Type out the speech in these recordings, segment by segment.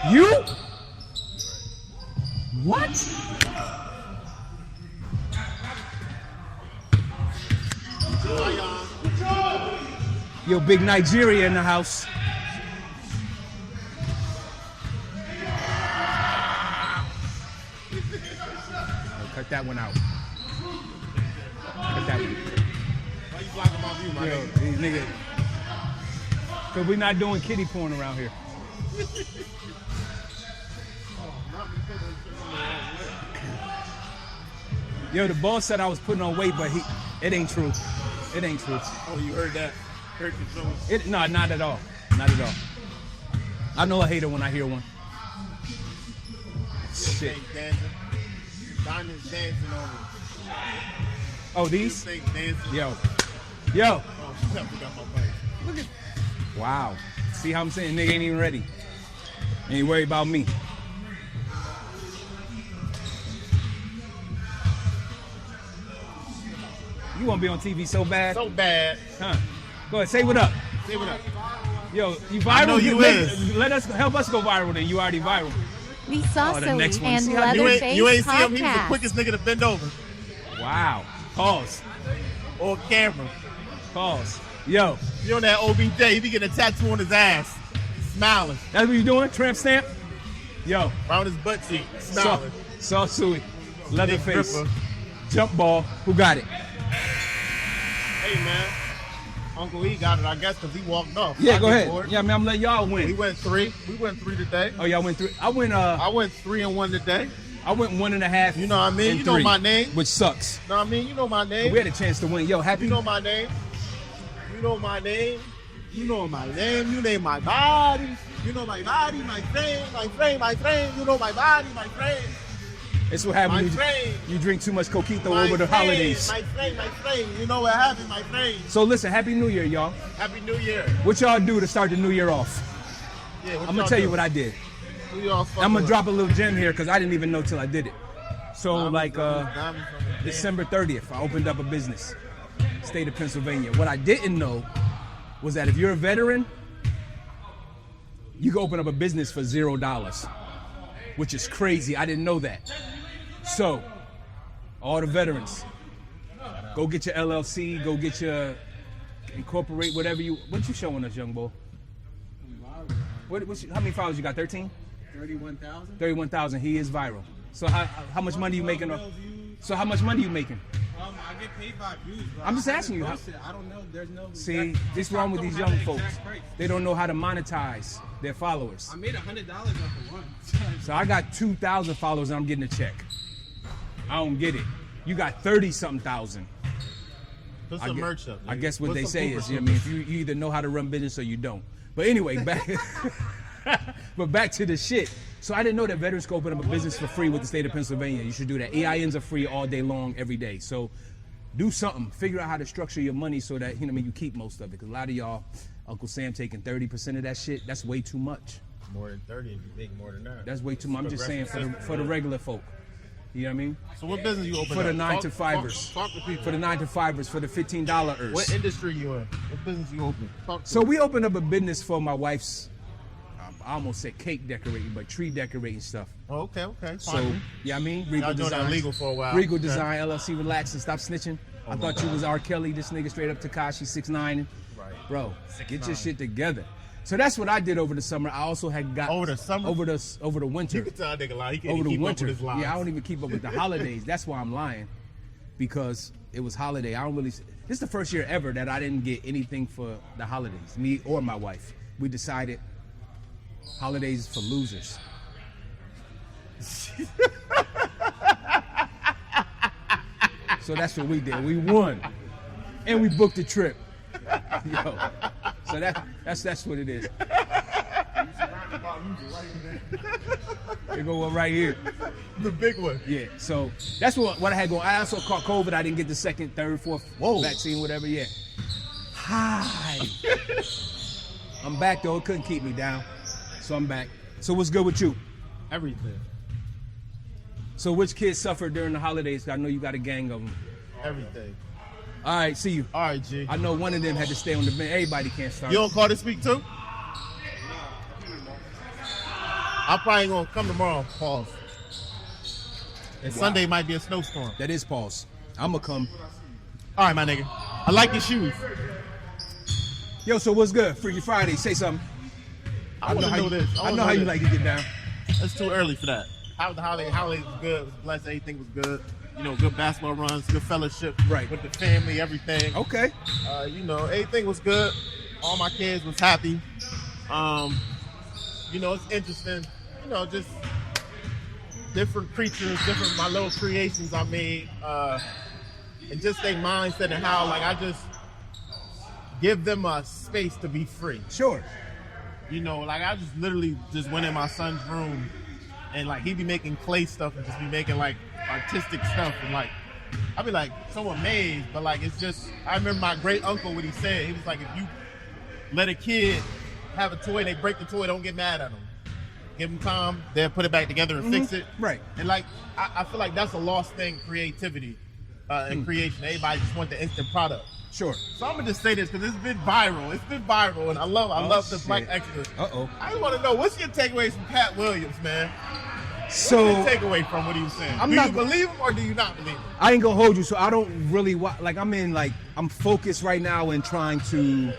You? What? Yo, big Nigeria in the house. Cut that one out. Cut that one. Why you blocking my view, my nigga? These niggas. Cause we not doing kitty porn around here. Yo, the boss said I was putting on weight, but it ain't true. It ain't true. Oh, you heard that? Heard the truth? No, not at all. Not at all. I know a hater when I hear one. Shit. Diamonds dancing on me. Oh, these? Dancing. Yo. Oh, she got my bike. Look at. Wow. See how I'm saying? Nigga ain't even ready. Ain't worried about me. You want to be on TV so bad? So bad. Huh? Go ahead, say what up. Say what up. Yo, you viral? I know you is. Let us help us go viral then. You already viral. The Saucuey and See, Leatherface you ain't see him. He was the podcast. quickest nigga to bend over. Wow. Pause. On camera. Pause. Yo. You on that OBJ, he be getting a tattoo on his ass. Smiling. That's what you doing? Tramp stamp? Yo. Around his butt cheek. Smiling. Saucuey Leatherface. Gripper. Jump ball. Who got it? Hey, man. Uncle E got it, I guess, because he walked off. Yeah, go ahead. Yeah, man, I'm letting y'all We win. went 3. We went 3 today. Oh, y'all went 3. I went 3-1 today. I went 1.5. You know what I mean? and You know 3, my name. which sucks. You know what I mean? You know my name. We had a chance to win. Yo, happy. You know my name. You know my name. You know my name. You name my body. You know my body, my frame, my frame, my frame. You know my body, my frame. It's what happened when My frame. you drink too much coquito My over the frame, holidays. My frame, my frame. You know what happened, my frame. So listen, Happy New Year, y'all. Happy New Year. What y'all do to start the new year off? Yeah, what I'm gonna tell you what I did. I'm gonna drop a little gem here because I didn't even know till I did it. So December 30th, I opened up a business, state of Pennsylvania. What I didn't know was that if you're a veteran, you can open up a business for $0, which is crazy. I didn't know that. So, all the veterans, go get your LLC, go get your incorporate whatever what you showing us, young boy? How many followers you got? 13? 31,000. 31,000. He is viral. So how much money you making? So how much money you making? I get paid by views, bro. I'm just asking you. I don't know. There's no. See, this wrong with these young folks. They don't know how to monetize their followers. I made $100 off of one. So I got 2,000 followers and I'm getting a check. I don't get it. You got 30-something thousand. Put some merch up. I guess what they say is, you know what I mean, if you either know how to run business or you don't. But anyway, back to the shit. So I didn't know that veterans could open up a business for free with the state of Pennsylvania. You should do that. EINs are free all day long, every day. So do something. Figure out how to structure your money so that, you know what I mean, you keep most of it. Because a lot of y'all, Uncle Sam taking 30% of that shit, that's way too much. More than 30 if you make more than that. That's way too much. I'm just saying for the regular folk. You know what I mean? So what business you open for up? the 9-to-5ers. Talk to people. For the 9-to-5ers, for the $15ers. What industry you in? What business you open? So we opened up a business for my wife's, I almost said cake decorating, but tree decorating stuff. Oh, okay. So, yeah, I mean, Regal Y'all doing Design. that legal for a while. Regal Okay. Design, LLC, relax and stop snitching. I thought you was R. Kelly, this nigga straight up Tekashi, 6'9". Right. Bro, get your shit together. So that's what I did over the summer. I also had got Over the summer? over the winter. You can tell that nigga lie. He can't Over even the keep winter. up with his lies. Yeah, I don't even keep up with the holidays. That's why I'm lying. Because it was holiday. I don't really. This is the first year ever that I didn't get anything for the holidays. Me or my wife. We decided holidays is for losers. So that's what we did. We won. And we booked a trip. Yo. So that's what it is. They go one right here. The big one. Yeah, so that's what I had going. I also caught COVID. I didn't get the second, third, fourth vaccine, whatever yet. Hi. I'm back though. It couldn't keep me down. So I'm back. So what's good with you? Everything. So which kids suffered during the holidays? I know you got a gang of them. Everything. All right, see you. All right, G. I know one of them had to stay on the bench. Everybody can't start. You don't call to speak too? I'm probably gonna come tomorrow. Pause. And Sunday might be a snowstorm. That is pause. I'm gonna come. All right, my nigga. I like your shoes. Yo, so what's good? Freaky Friday. Say something. I want to know this. I know how you like to get down. It's too early for that. How the holiday was good. Was blessed. Everything was good. You know, good basketball runs, good fellowship. Right. With the family, everything. Okay. You know, everything was good. All my kids was happy. You know, it's interesting. You know, just different creatures, different my little creations I made, and just their mindset and how like I just give them a space to be free. Sure. You know, like I just literally just went in my son's room and like he'd be making clay stuff and just be making like artistic stuff and like I'd be like so amazed, but like it's just I remember my great uncle what he said. He was like, if you let a kid have a toy, they break the toy, don't get mad at them. Give them time, they'll put it back together and fix it. Right. And like I feel like that's a lost thing, creativity and creation. Everybody just want the instant product. Sure. So I'm gonna just say this because it's been viral. It's been viral, and I love the Black Exodus. I just want to know what's your takeaways from Pat Williams, man. So what's your takeaway from what he was saying? Do you believe him or do you not believe him? I ain't gonna hold you. So I don't really like. I'm focused right now in trying to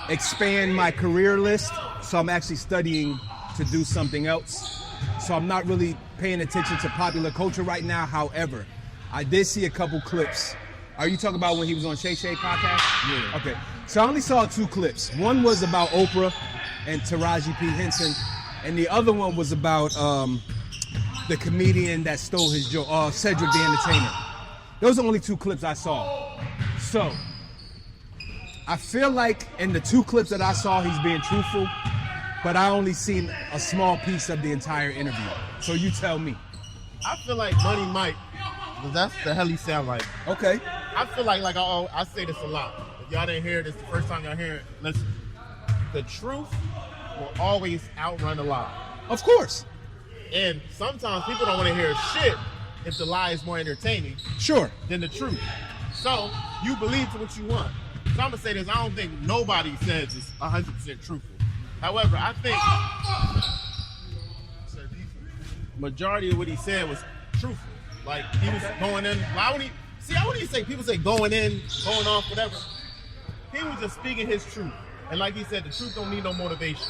expand my career list. So I'm actually studying to do something else. So I'm not really paying attention to popular culture right now. However, I did see a couple clips. Are you talking about when he was on TheSSLJPodcast? Yeah. Okay. So I only saw 2 clips. One was about Oprah and Taraji P. Henson, and the other one was about the comedian that stole his joke, Cedric the Entertainer. Those are the only 2 clips I saw. So I feel like in the 2 clips that I saw, he's being truthful, but I only seen a small piece of the entire interview. So you tell me. I feel like Money Mike, that's the hell he sound like. Okay. I feel like I say this a lot. If y'all didn't hear it, this the first time y'all hear it. Listen, the truth will always outrun the lie. Of course. And sometimes people don't want to hear shit if the lie is more entertaining. Sure. Than the truth. So you believe to what you want. So I'm gonna say this. I don't think nobody says it's 100% truthful. However, I think majority of what he said was truthful. Like he was going in. I wouldn't even say people say going in, going off, whatever. He was just speaking his truth. And like he said, the truth don't need no motivation.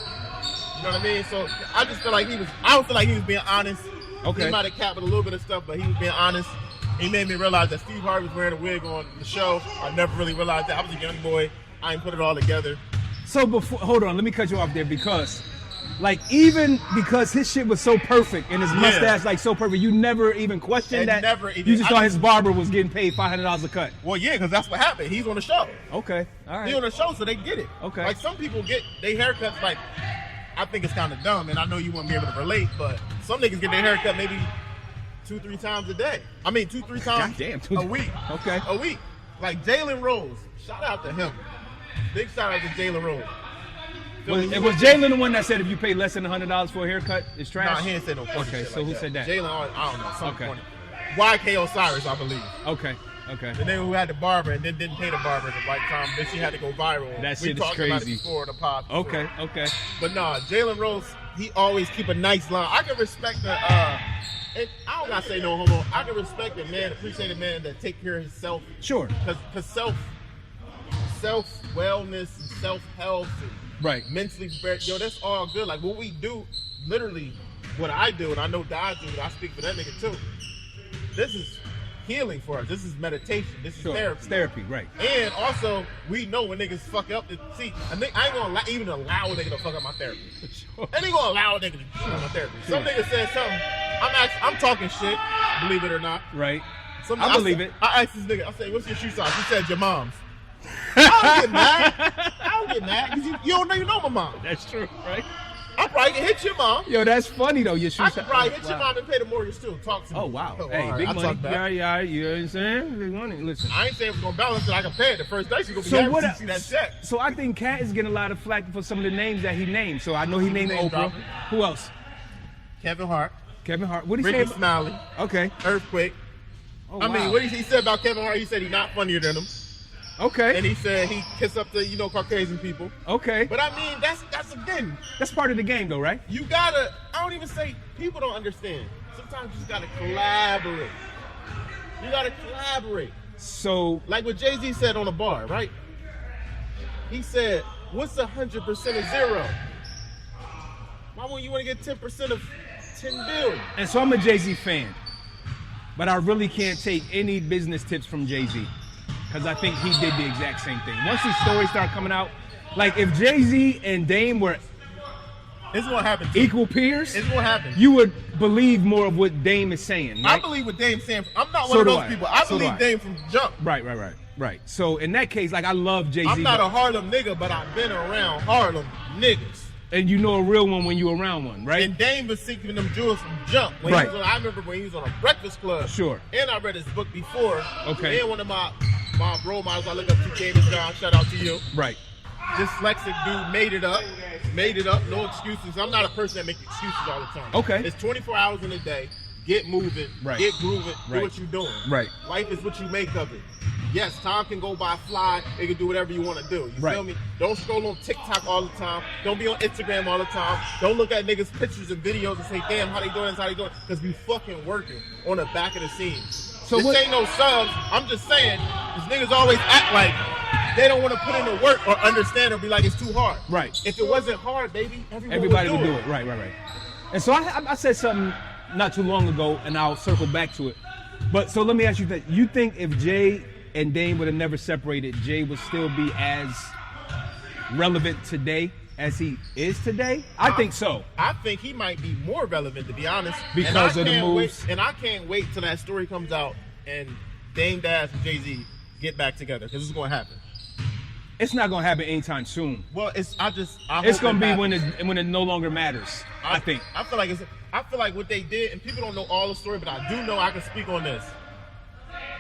You know what I mean? So I just feel like I don't feel like he was being honest. Okay. He might have capped with a little bit of stuff, but he was being honest. He made me realize that Steve Harvey was wearing a wig on the show. I never really realized that. I was a young boy. I didn't put it all together. So hold on, let me cut you off there because, like, even because his shit was so perfect and his mustache like so perfect, you never even questioned that. You just thought his barber was getting paid $500 a cut. Well, yeah, because that's what happened. He's on the show. Okay, all right. He's on the show, so they get it. Okay. Like some people get their haircuts. Like I think it's kind of dumb, and I know you won't be able to relate, but some niggas get their haircut maybe 2-3 times a day. I mean 2-3 times a week. Okay. A week. Like Jalen Rose. Shout out to him. Big shout out to Jalen Rose. Was Jalen the one that said if you pay less than $100 for a haircut, it's trash? Nah, he didn't say no funny Okay, shit so like who that. said that? Jalen, I don't know. Something Okay. funny. YK Osiris, I believe. Okay. The nigga who had the barber and then didn't pay the barber at the right time. Then she had to go viral. That we shit is talked about it crazy. before the pod. Okay. But nah, Jalen Rose, he always keep a nice line. I can respect the, and I don't gotta say no homo. I can respect a man, appreciate a man that take care of himself. Sure. Because self-wellness, self-health, right, mentally prepared, yo, that's all good. Like what we do, literally, what I do, and I know Dad do, I speak for that nigga too. This is healing for us. This is meditation. This is therapy. It's therapy, right. And also, we know when niggas fuck up. See, I ain't gonna even allow a nigga to fuck up my therapy. Sure. I ain't gonna allow a nigga to shit on my therapy. Some nigga said something. I'm talking shit, believe it or not. Right. I believe it. I asked this nigga, I said, what's your shoe size? He said, your mom's. I don't get mad. Because you don't even know my mom. That's true, right? I probably can hit your mom. Yo, that's funny though. Your shoe I could probably hit your mom and pay the mortgage too. Talk to me. Oh wow. Oh, hey, right. big I'll money. talk back. Yeah, you know what I'm saying? Big money. Listen. I ain't saying we're gonna balance it. I can pay it the first day. She's gonna be So happy what? to see that check. So I think Cat is getting a lot of flack for some of the names that he named. So I know he named Name Oprah. dropping. Who else? Kevin Hart. What did he Ricky say? Smiley. Okay. Earthquake. Oh, I mean, wow. what he said about Kevin Hart? He said he's not funnier than him. Okay. And he said he kissed up to, Caucasian people. Okay. But I mean, that's again. That's part of the game, though, right? You gotta, I don't even say, people don't understand. Sometimes you just gotta collaborate. You gotta collaborate. So. Like what Jay-Z said on the bar, right? He said, what's 100% of zero? Why wouldn't you want to get 10% of 10 billion? And so I'm a Jay-Z fan. But I really can't take any business tips from Jay-Z. Because I think he did the exact same thing. Once these stories start coming out, like if Jay-Z and Dame were it's gonna happen too. Equal peers, it's gonna happen. You would believe more of what Dame is saying, right? I believe what Dame's saying. I'm not one of those people. I believe Dame from jump. Right. So in that case, like I love Jay-Z. I'm not a Harlem nigga, but I've been around Harlem niggas. And you know a real one when you're around one, right? And Dame was seeking them jewels from jump. Right. I remember when he was on a Breakfast Club. Sure. And I read his book before. Okay. And one of my role models I look up to, James John, shout out to you. Right. Dyslexic dude made it up, no excuses. I'm not a person that makes excuses all the time. Okay. It's 24 hours in a day. Get moving, get grooving, do what you're doing. Right. Life is what you make of it. Yes, time can go by fly. It can do whatever you want to do. You feel me? Don't scroll on TikTok all the time. Don't be on Instagram all the time. Don't look at niggas' pictures and videos and say, damn, how they doing this, how they doing? Because we fucking working on the back of the scenes. So this ain't no subs. I'm just saying, these niggas always act like they don't want to put in the work or understand or be like, it's too hard. Right. If it wasn't hard, baby, everybody would do it. Right. And so I said something not too long ago, and I'll circle back to it. But so let me ask you that. You think if Jay and Dame would have never separated, Jay would still be as relevant today as he is today? I think so. I think he might be more relevant, to be honest. Because of the moves. And I can't wait till that story comes out and Dame Dash and Jay-Z get back together, because it's going to happen. It's not going to happen anytime soon. Well, it's going to be when it no longer matters, I think. I feel like what they did, and people don't know all the story, but I do know I can speak on this.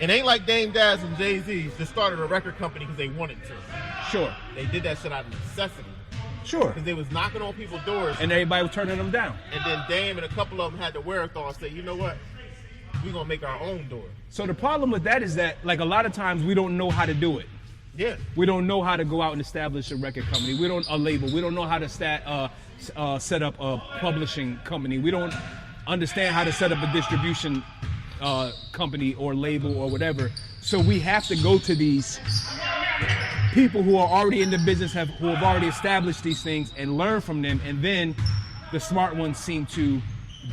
It ain't like Dame Dash and Jay-Z just started a record company because they wanted to. Sure. They did that shit out of necessity. Sure. Because they was knocking on people's doors. And everybody was turning them down. And then Dame and a couple of them had the wherewithal to say, you know what? We're going to make our own door. So the problem with that is that, like, a lot of times we don't know how to do it. Yeah. We don't know how to go out and establish a record company. A label. We don't know how to set up a publishing company. We don't understand how to set up a distribution company or label or whatever. So we have to go to these people who are already in the business, who have already established these things, and learn from them. And then the smart ones seem to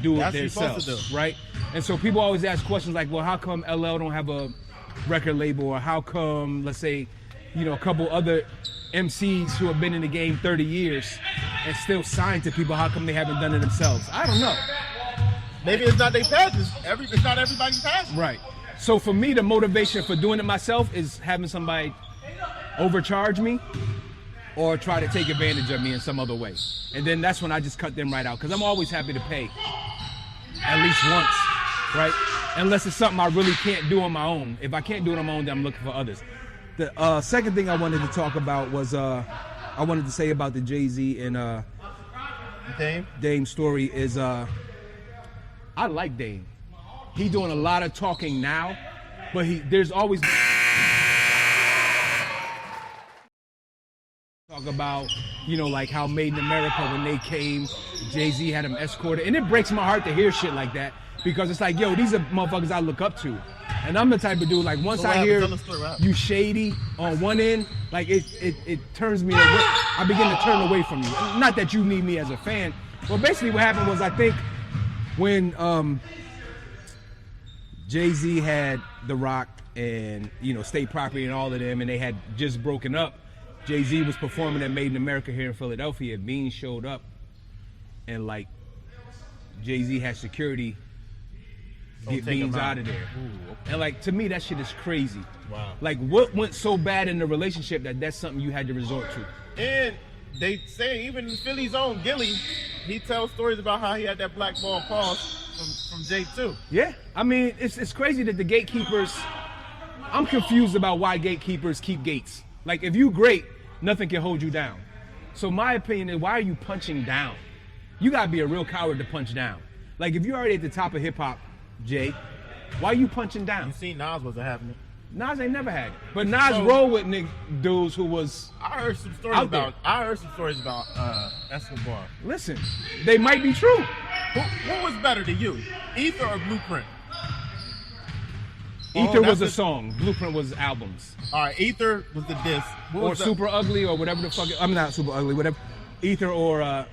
do it themselves, right? And so people always ask questions like, well, how come LL don't have a record label? Or how come, let's say, a couple other MCs who have been in the game 30 years and still signed to people, how come they haven't done it themselves? I don't know. Maybe it's not their passion. It's not everybody's passion. Right. So for me, the motivation for doing it myself is having somebody overcharge me or try to take advantage of me in some other way. And then that's when I just cut them right out, because I'm always happy to pay at least once, right? Unless it's something I really can't do on my own. If I can't do it on my own, then I'm looking for others. The second thing I wanted to talk about was I wanted to say about the Jay-Z and Dame story is I like Dame. He's doing a lot of talking now, but there's always talk about, like how Made in America, when they came, Jay-Z had him escorted. And it breaks my heart to hear shit like that, because it's like, yo, these are motherfuckers I look up to. And I'm the type of dude, like, once I hear you shady on one end, like, it turns me away. I begin to turn away from you. Not that you need me as a fan. But basically what happened was, I think, when Jay-Z had The Rock and, State Property and all of them, and they had just broken up, Jay-Z was performing at Made in America here in Philadelphia. Bean showed up, and, like, Jay-Z had security get Beans out of there. Ooh, okay. And, like, to me, that shit is crazy. Wow. Like, what went so bad in the relationship that's something you had to resort to? And they say even in Philly's own Gilly, he tells stories about how he had that blackball pause from Jay too. Yeah. I mean, it's crazy that the gatekeepers, I'm confused about why gatekeepers keep gates. Like, if you great, nothing can hold you down. So my opinion is, why are you punching down? You gotta be a real coward to punch down. Like, if you're already at the top of hip hop, Jay, why are you punching down? You seen Nas wasn't having it. Nas ain't never had it. But Nas rolled with dudes who was I heard some stories out there. about Escobar. Listen, they might be true. What was better to you, Ether or Blueprint? Ether was a song. Blueprint was albums. All right, Ether was the disc. Or Super Ugly or whatever the fuck. I'm not Super Ugly, whatever. Ether or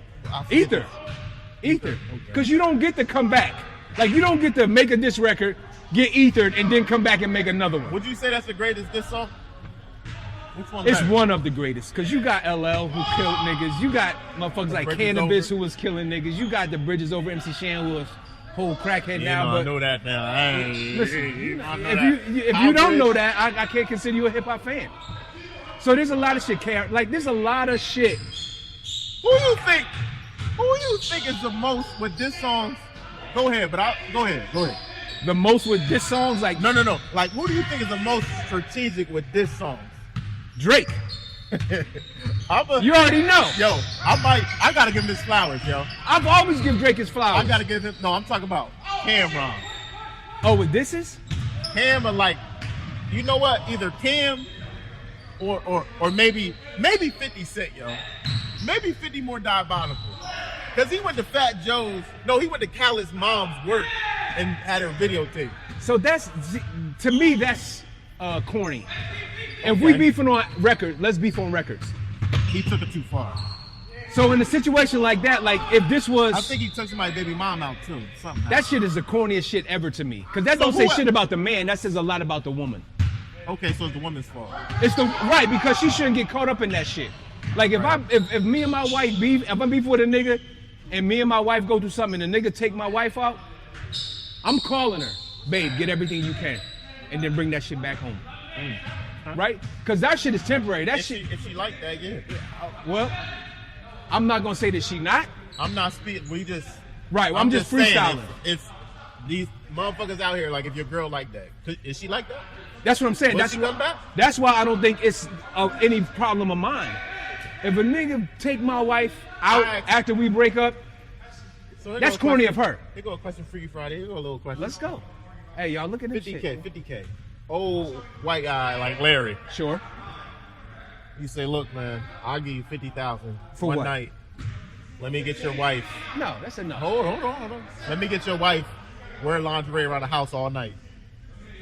Ether. Ether. Because you don't get to come back. Like, you don't get to make a diss record, get ethered, and then come back and make another one. Would you say that's the greatest diss song? Which one? It's one of the greatest. Because you got LL who killed niggas. You got motherfuckers like Cannabis who was killing niggas. You got the Bridges Over MC Shan who was whole crackhead now. But I know that now. Listen, if you don't know that, I can't consider you a hip hop fan. So there's a lot of shit, like there's a lot of shit. Who you think is the most with diss songs? Go ahead. The most with diss songs, like no. Like, who do you think is the most strategic with diss songs? Drake. You already know. Yo, I gotta give him his flowers, yo. I've always give Drake his flowers. I gotta give him. No, I'm talking about Cameron. Oh, with disses? Cam or like, you know what? Either Cam or maybe 50 Cent, yo. Maybe 50 more diabolical. Because he went to Fat Joe's. No, he went to Khaled's mom's work and had her videotape. So to me, that's corny. If we beefing on record, let's beef on records. He took it too far. So in a situation like that, like if this was, I think he took somebody's baby mom out too. Something. That shit is the corniest shit ever to me. Because that don't say shit about the man. That says a lot about the woman. Okay, so it's the woman's fault. It's right, because she shouldn't get caught up in that shit. Like if me and my wife beef, if I beef with a nigga, and me and my wife go through something, and the nigga take my wife out, I'm calling her, babe, get everything you can, and then bring that shit back home. Right? Because that shit is temporary. That shit. If she like that, yeah. Well, I'm not gonna say that she not. I'm not speaking. We just. Right. Well, I'm just freestyling. If these motherfuckers out here, like, if your girl like that, is she like that? That's what I'm saying. That's why I don't think it's any problem of mine. If a nigga take my wife out after we break up, so that's corny of her. Here go a question for you Friday. Here go a little question. Let's go. Hey, y'all, look at this 50K, shit. 50K. Old white guy like Larry. Sure. You say, look, man, I'll give you 50,000 for one what? night. Let me get your wife. No, that's enough. Hold on. Let me get your wife wear lingerie around the house all night.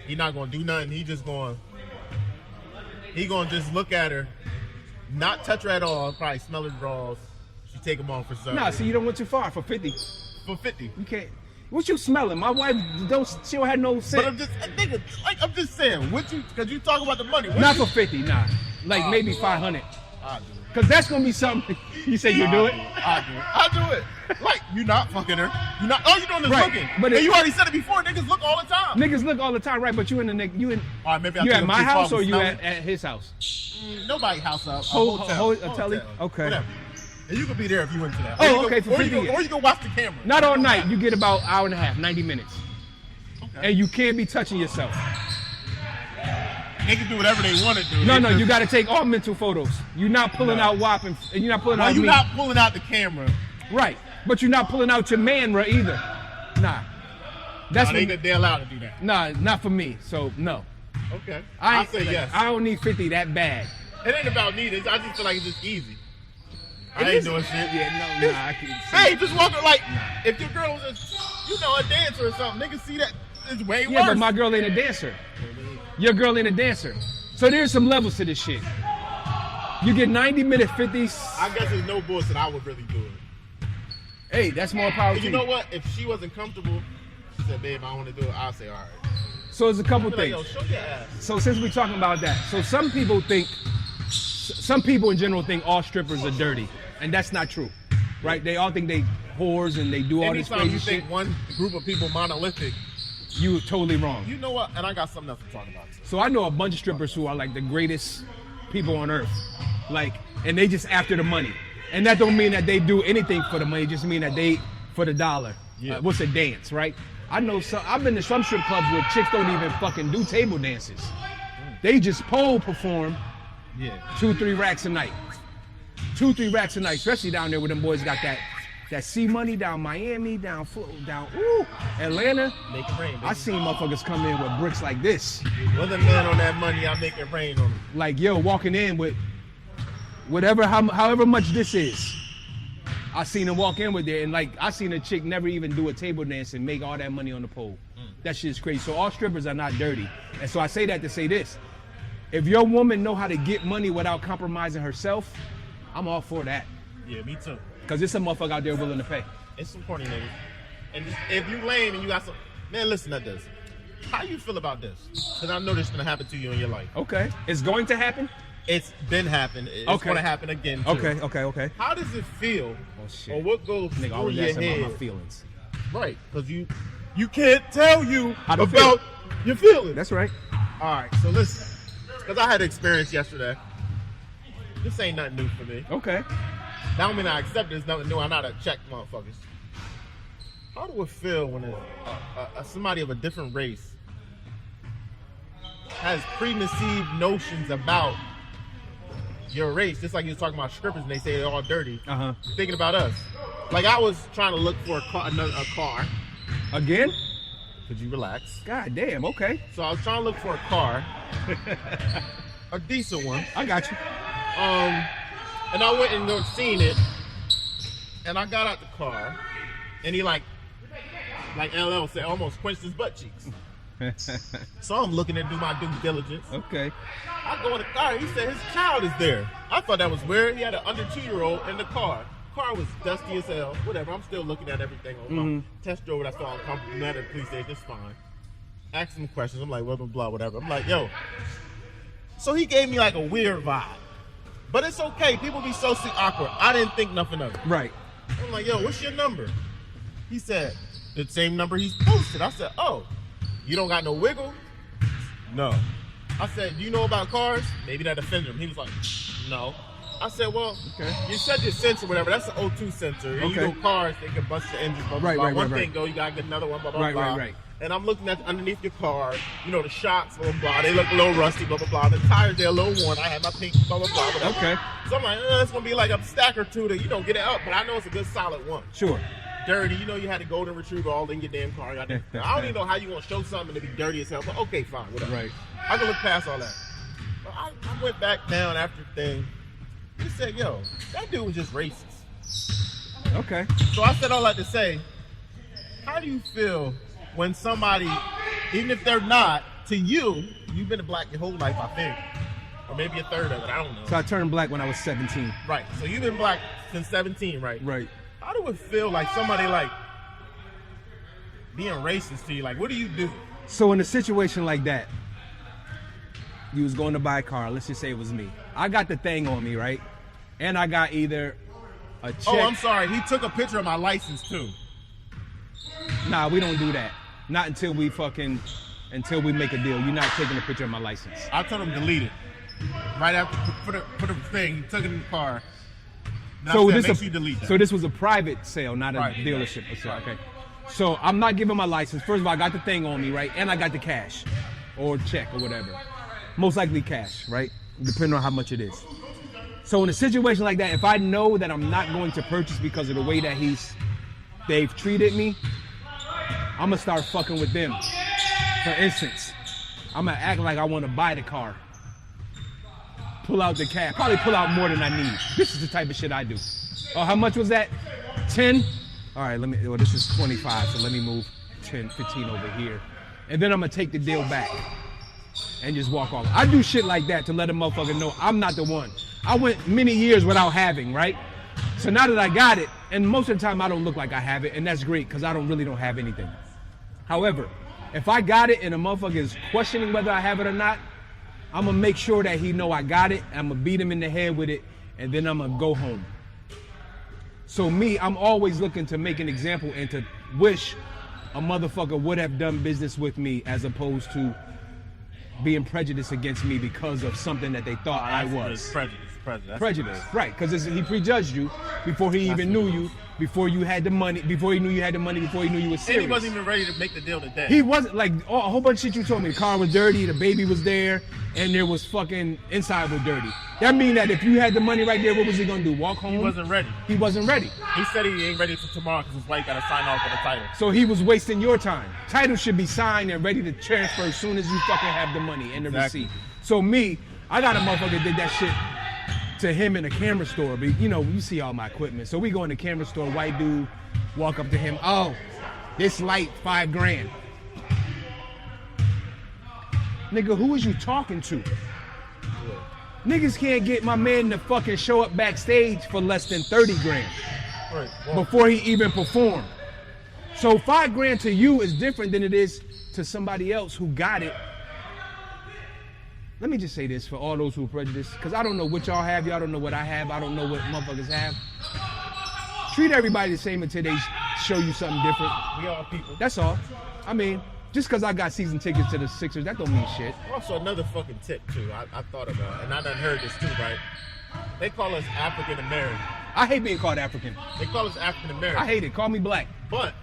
He not gonna do nothing. He gonna just look at her, not touch her at all. Probably smell her drawers. She take them off for something. Nah, see, you don't went too far for 50. For 50. You can't. What you smelling? My wife she don't have no scent. But I'm just saying, because you talk about the money. Not for 50, nah. Like maybe 500. I'll do it. Because that's going to be something. You say you do it? I'll do it. Like, you're not fucking her. You're not. All you're doing is looking. But you already said it before. Niggas look all the time. Niggas look all the time, right? But you in the you in. All right, maybe you at my house or you at his house? Nobody's house up. Hotel. Okay. Whatever. And you could be there if you went to that. Oh, okay. For 50. Or you can watch the camera. Not all night. You get about an hour and a half, 90 minutes. Okay. And you can't be touching yourself. They can do whatever they want to do. No, you got to take all mental photos. You're not pulling out WAP and you're not pulling out. You're not pulling out the camera. Right, but you're not pulling out your manra either. Nah, that's they're allowed to do that. Nah, not for me. So no. Okay. I say yes. I don't need 50 that bad. It ain't about needing. I just feel like it's just easy. I ain't doing shit. Yeah, no, I can't. Hey, just walk like if your girl was a dancer or something, niggas see that it's way worse. Yeah, but my girl ain't a dancer. Your girl ain't a dancer. So there's some levels to this shit. You get 90-minute 50s. I guess there's no bullshit. I would really do it. Hey, that's more power to you. You know what? If she wasn't comfortable, she said, babe, I want to do it, I'll say, all right. So there's a couple things. Like, yo, show your ass. So since we're talking about that, so some people in general think all strippers are dirty. And that's not true. Right? They all think they whores and they do all this crazy shit. Anytime you think one group of people monolithic, you were totally wrong. You know what? And I got something else to talk about. So I know a bunch of strippers who are like the greatest people on earth. Like, and they just after the money. And that don't mean that they do anything for the money. It just mean that they for the dollar. Yeah. What's a dance, right? I've been to some strip clubs where chicks don't even fucking do table dances. They just pole perform 2-3 racks a night. 2-3 racks a night, especially down there where them boys got that that C money down Miami, down Atlanta. Make it rain, baby. I seen motherfuckers come in with bricks like this. Weatherman on that money, I make it rain on them. Like, yo, walking in with however much this is. I seen him walk in with it, and like I seen a chick never even do a table dance and make all that money on the pole. That shit's crazy. So all strippers are not dirty. And so I say that to say this. If your woman know how to get money without compromising herself, I'm all for that. Yeah, me too. Because there's some motherfucker out there willing to pay. It's some corny niggas. And just, if you lame and you got some... Man, listen to this. How you feel about this? Because I know this is going to happen to you in your life. Okay. It's going to happen? It's been happening. It's going to happen again, too. Okay. How does it feel? Oh, shit. Or what goes Nigga, through always your asking head? about my feelings. Right. Because you can't tell you I don't about your feelings. That's right. All right. So listen. Because I had an experience yesterday. This ain't nothing new for me. Okay. That don't mean I accept it. It's nothing new. I know how to check motherfuckers. How do it feel when somebody of a different race has preconceived notions about your race, just like you was talking about strippers and they say they're all dirty. Thinking about us. Like I was trying to look for a car. Again? Could you relax? God damn, okay. So I was trying to look for a car. A decent one. I got you. And I went and seen it. And I got out the car. And he like LL said, almost quenched his butt cheeks. So I'm looking to do my due diligence. Okay. I go in the car. He said his child is there. I thought that was weird. He had an under 2-year-old in the car. The car was dusty as hell. Whatever. I'm still looking at everything. On my test drove it. I saw uncomfortable. Met at the police station. It's fine. Asked him questions. I'm like, blah, blah, blah, whatever. I'm like, yo. So he gave me like a weird vibe. But it's okay. People be socially awkward. I didn't think nothing of it. Right. I'm like, yo, what's your number? He said, the same number he's posted. I said, oh, you don't got no wiggle? No. I said, do you know about cars? Maybe that offended him. He was like, no. I said, well, you said your sensor, whatever. That's an O2 sensor. You know cars, they can bust the engine, blah, blah, blah. One thing go, you got to get another one, blah, blah, blah. Right. And I'm looking at underneath your car, you know, the shocks, blah, blah, blah. They look a little rusty, blah, blah, blah. The tires, they're a little worn. I had my pink, blah, blah, blah, whatever. Okay. So I'm like, it's going to be like a stack or two to, get it up. But I know it's a good solid one. Sure. Dirty, you had a golden retriever all in your damn car. I don't even know how you going to show something to be dirty as hell. But okay, fine, whatever. Right. I can look past all that. But I went back down after the thing. He said, yo, that dude was just racist. Okay. So I said all that to say, how do you feel when somebody, even if they're not, to you, you've been a black your whole life, I think. Or maybe a third of it, I don't know. So I turned black when I was 17. Right. So you've been black since 17, right? Right. How do it feel like somebody like being racist to you? Like, what do you do? So in a situation like that, you was going to buy a car. Let's just say it was me. I got the thing on me, right? And I got either a check. Oh, I'm sorry. He took a picture of my license too. Nah, we don't do that. Not until we make a deal. You're not taking a picture of my license. I told him delete it. Right after put a thing, he took it in the car. So this was a private sale, not a dealership. Right. Okay. So I'm not giving my license. First of all, I got the thing on me, right? And I got the cash or check or whatever. Most likely cash, right? Depending on how much it is. So in a situation like that, if I know that I'm not going to purchase because of the way that they've treated me, I'm gonna start fucking with them. For instance, I'm gonna act like I want to buy the car. Pull out the cash. Probably pull out more than I need. This is the type of shit I do. Oh, how much was that? 10? All right, this is 25, so let me move 10, 15 over here. And then I'm gonna take the deal back and just walk off. I do shit like that to let a motherfucker know I'm not the one. I went many years without having, right? So now that I got it, and most of the time I don't look like I have it, and that's great because I really don't have anything. However, if I got it and a motherfucker is questioning whether I have it or not, I'm gonna make sure that he know I got it. I'm gonna beat him in the head with it, and then I'm gonna go home. So me, I'm always looking to make an example and to wish a motherfucker would have done business with me as opposed to being prejudiced against me because of something that they thought I was. Prejudice. prejudice. Prejudice, right? Because he prejudged you before he even knew you, before you had the money, before he knew you had the money, before he knew you was serious. And he wasn't even ready to make the deal today. He wasn't, like, a whole bunch of shit you told me. The car was dirty, the baby was there, and there was fucking inside was dirty. That mean that if you had the money right there, what was he gonna do? Walk home? He wasn't ready. He wasn't ready. He said he ain't ready for tomorrow because his wife got to sign off on the title. So he was wasting your time. Title should be signed and ready to transfer as soon as you fucking have the money and the receipt. So me, I got a motherfucker that did that shit to him in a camera store. But you know, you see all my equipment. So we go in the camera store, white dude, walk up to him. Oh, this light, $5,000. Nigga, who is you talking to? Niggas can't get my man to fucking show up backstage for less than 30 grand before he even performed. So $5,000 to you is different than it is to somebody else who got it. Let me just say this for all those who are prejudiced, because I don't know what y'all have, y'all don't know what I have, I don't know what motherfuckers have. Treat everybody the same until they show you something different. We all people. That's all. I mean, just because I got season tickets to the Sixers, that don't mean shit. Also, another fucking tip, too, I thought about, and I done heard this, too, right? They call us African American. I hate being called African. They call us African American. I hate it. Call me black. But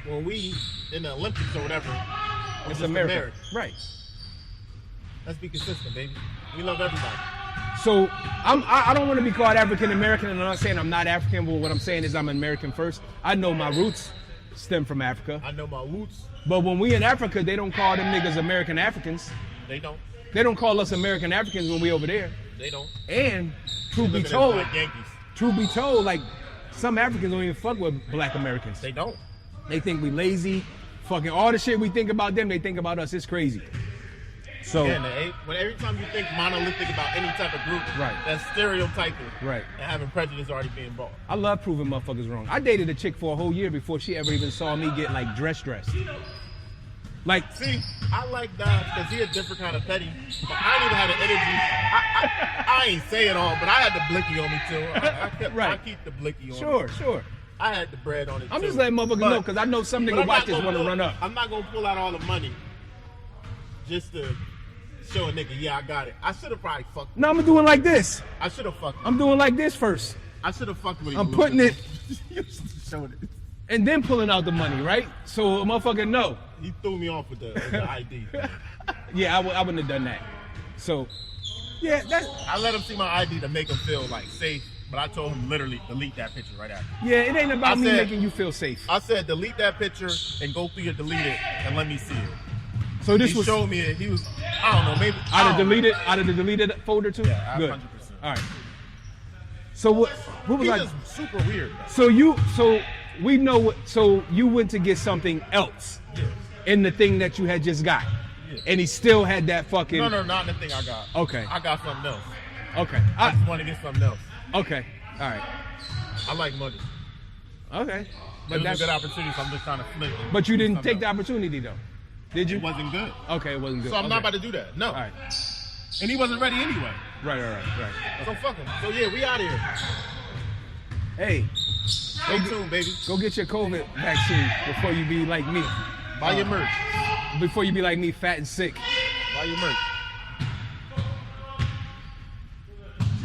when we in the Olympics or whatever, It's America. Right. Let's be consistent, baby. We love everybody. So I don't want to be called African American, and I'm not saying I'm not African, but what I'm saying is I'm American first. I know my roots stem from Africa. I know my roots. But when we in Africa, they don't call them niggas American Africans. They don't. They don't call us American Africans when we over there. They don't. And truth be told, like some Africans don't even fuck with black Americans. They don't. They think we lazy. Fucking all the shit we think about them, they think about us. It's crazy. So when every time you think monolithic about any type of group, right, that's stereotyping, right, and having prejudice already being brought. I love proving motherfuckers wrong. I dated a chick for a whole year before she ever even saw me get like dressed. Like, see, I like that because he a different kind of petty. But I didn't even have the energy. I ain't say it all, but I had the blicky on me too. I keep the blicky on me. Sure. I had the bread on it too. I'm just letting motherfuckers know because I know some nigga watch this want to run up. I'm not gonna pull out all the money just to show a nigga, yeah, I got it. I should have probably fucked. No, I'm doing like this. I should have fucked. I'm doing like this first. I should have fucked with him. I'm putting it. Showing it. And then pulling out the money, right? So a motherfucker know. He threw me off with the ID. Yeah, I wouldn't have done that. So, yeah, I let him see my ID to make him feel like safe, but I told him literally delete that picture right after. Yeah, it ain't about me making you feel safe. I said delete that picture and go through your deleted and let me see it. So this he showed me he was, I don't know, maybe out of the deleted folder too. Yeah, good. 100%. All right. So what was He's I? just super weird. So we know what. So you went to get something else in the thing that you had just got, and he still had that fucking. No, not the thing I got. Okay. I got something else. Okay. I just want to get something else. Okay. All right. I like money. Okay. But that's a good opportunity, so I'm just trying to flip it. But you didn't take the opportunity though, did you? It wasn't good. Okay, it wasn't good. So I'm not about to do that. No. All right. And he wasn't ready anyway. Right. So fuck him. So yeah, we out here. Hey. Stay tuned, baby. Go get your COVID vaccine before you be like me. Buy your merch. Before you be like me, fat and sick. Buy your merch.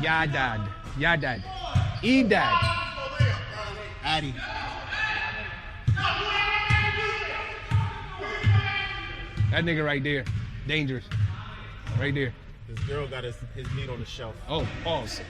Ya dad. E dad. Addy. That nigga right there. Dangerous. Right there. This girl got his meat on the shelf. Oh, pause.